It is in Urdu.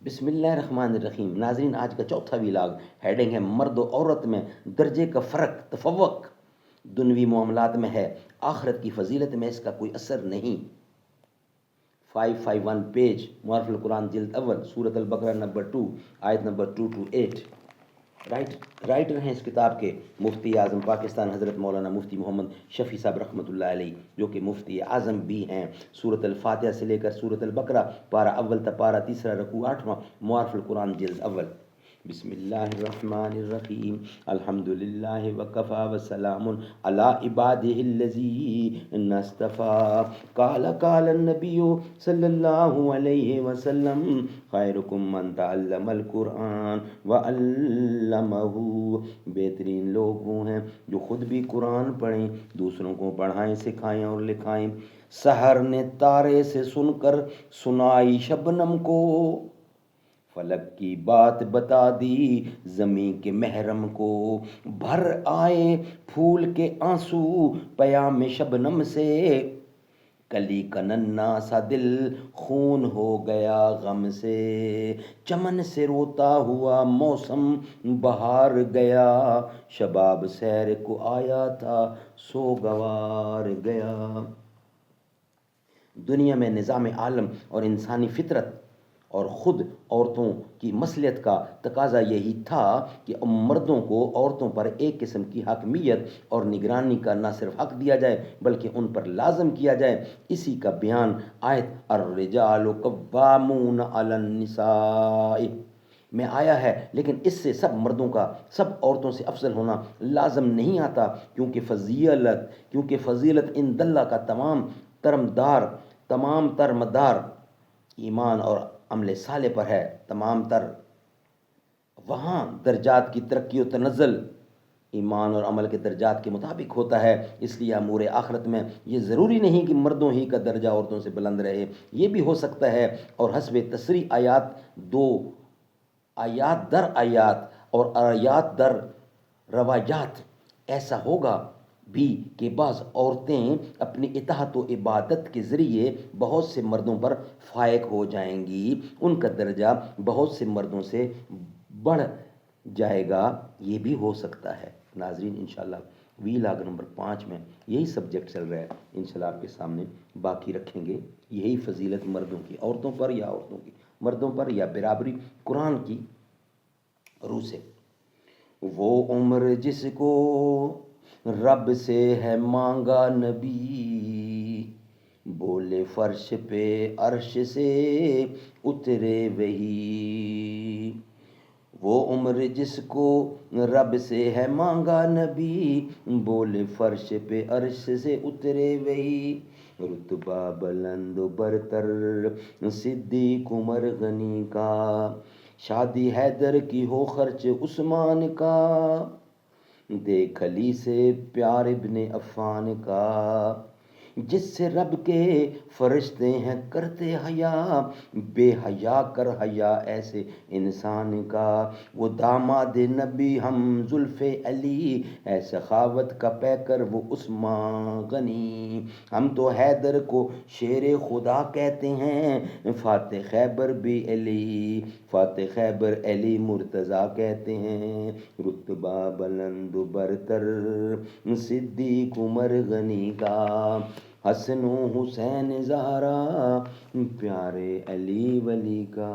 بسم اللہ الرحمن الرحیم۔ ناظرین، آج کا چوتھا ویلاگ، ہیڈنگ ہے مرد و عورت میں درجے کا فرق، تفوق دنوی معاملات میں ہے، آخرت کی فضیلت میں اس کا کوئی اثر نہیں۔ 551 پیج، معارف القرآن جلد اول، سورۃ البقرہ نمبر 2، آیت نمبر 2 to 8۔ رائٹر ہیں اس کتاب کے مفتی اعظم پاکستان حضرت مولانا مفتی محمد شفیع صاحب رحمۃ اللہ علیہ، جو کہ مفتی اعظم بھی ہیں۔ سورۃ الفاتحہ سے لے کر سورۃ البقرہ، پارہ اول تا پارہ تیسرا، رکوع 8واں، معارف القرآن جلد اول۔ بسم اللہ الرحمن الرحیم، الحمد للہ وکفی وسلام علی عبادہ الذین اصطفی، قال النبی صلی اللہ علیہ وسلم، خیرکم من تعلم القرآن وعلمہ۔ بہترین لوگ وہ ہیں جو خود بھی قرآن پڑھیں، دوسروں کو پڑھائیں، سکھائیں اور لکھائیں۔ سحر نے تارے سے سن کر سنائی شبنم کو، فلک کی بات بتا دی زمین کے محرم کو۔ بھر آئے پھول کے آنسو پیام شبنم سے، کلی کا ننھا سا دل خون ہو گیا غم سے۔ چمن سے روتا ہوا موسم بہار گیا، شباب سیر کو آیا تھا سوگوار گیا۔ دنیا میں نظام عالم اور انسانی فطرت اور خود عورتوں کی مصلحت کا تقاضا یہی تھا کہ مردوں کو عورتوں پر ایک قسم کی حاکمیت اور نگرانی کا نہ صرف حق دیا جائے بلکہ ان پر لازم کیا جائے۔ اسی کا بیان آیت الرجال قوامون علی النساء میں آیا ہے، لیکن اس سے سب مردوں کا سب عورتوں سے افضل ہونا لازم نہیں آتا، کیونکہ فضیلت ان اللہ کا تمام تر مدار ایمان اور عمل صالح پر ہے۔ تمام تر وہاں درجات کی ترقی و تنزل ایمان اور عمل کے درجات کے مطابق ہوتا ہے۔ اس لیے امور آخرت میں یہ ضروری نہیں کہ مردوں ہی کا درجہ عورتوں سے بلند رہے، یہ بھی ہو سکتا ہے، اور حسب تصریح آیات در آیات اور آیات در روایات ایسا ہوگا بھی کہ بعض عورتیں اپنی اطاعت و عبادت کے ذریعے بہت سے مردوں پر فائق ہو جائیں گی، ان کا درجہ بہت سے مردوں سے بڑھ جائے گا، یہ بھی ہو سکتا ہے۔ ناظرین، انشاءاللہ ویلاگ نمبر 5 میں یہی سبجیکٹ چل رہا ہے، انشاءاللہ آپ کے سامنے باقی رکھیں گے۔ یہی فضیلت مردوں کی عورتوں پر یا عورتوں کی مردوں پر یا برابری قرآن کی روح سے۔ وہ عمر جس کو رب سے ہے مانگا نبی، بولے فرش پہ عرش سے اترے وہی۔ وہ عمر جس کو رب سے ہے مانگا نبی، بولے فرش پہ عرش سے اترے وہی۔ رتبہ بلند و برتر صدیق عمر غنی کا، شادی حیدر کی ہو خرچ عثمان کا، دیکھ علی سے پیار ابن عفان کا۔ جس سے رب کے فرشتے ہیں کرتے حیا، بے حیا کر حیا ایسے انسان کا۔ وہ داماد نبی ہم زلف علی، ہے سخاوت کا پیکر وہ عثمان غنی۔ ہم تو حیدر کو شیر خدا کہتے ہیں، فاتح خیبر بھی علی، فاتح خیبر علی مرتضیٰ کہتے ہیں۔ رتبہ بلند و برتر صدیق عمر غنی کا، حسن و حسین زہرا پیارے علی ولی کا۔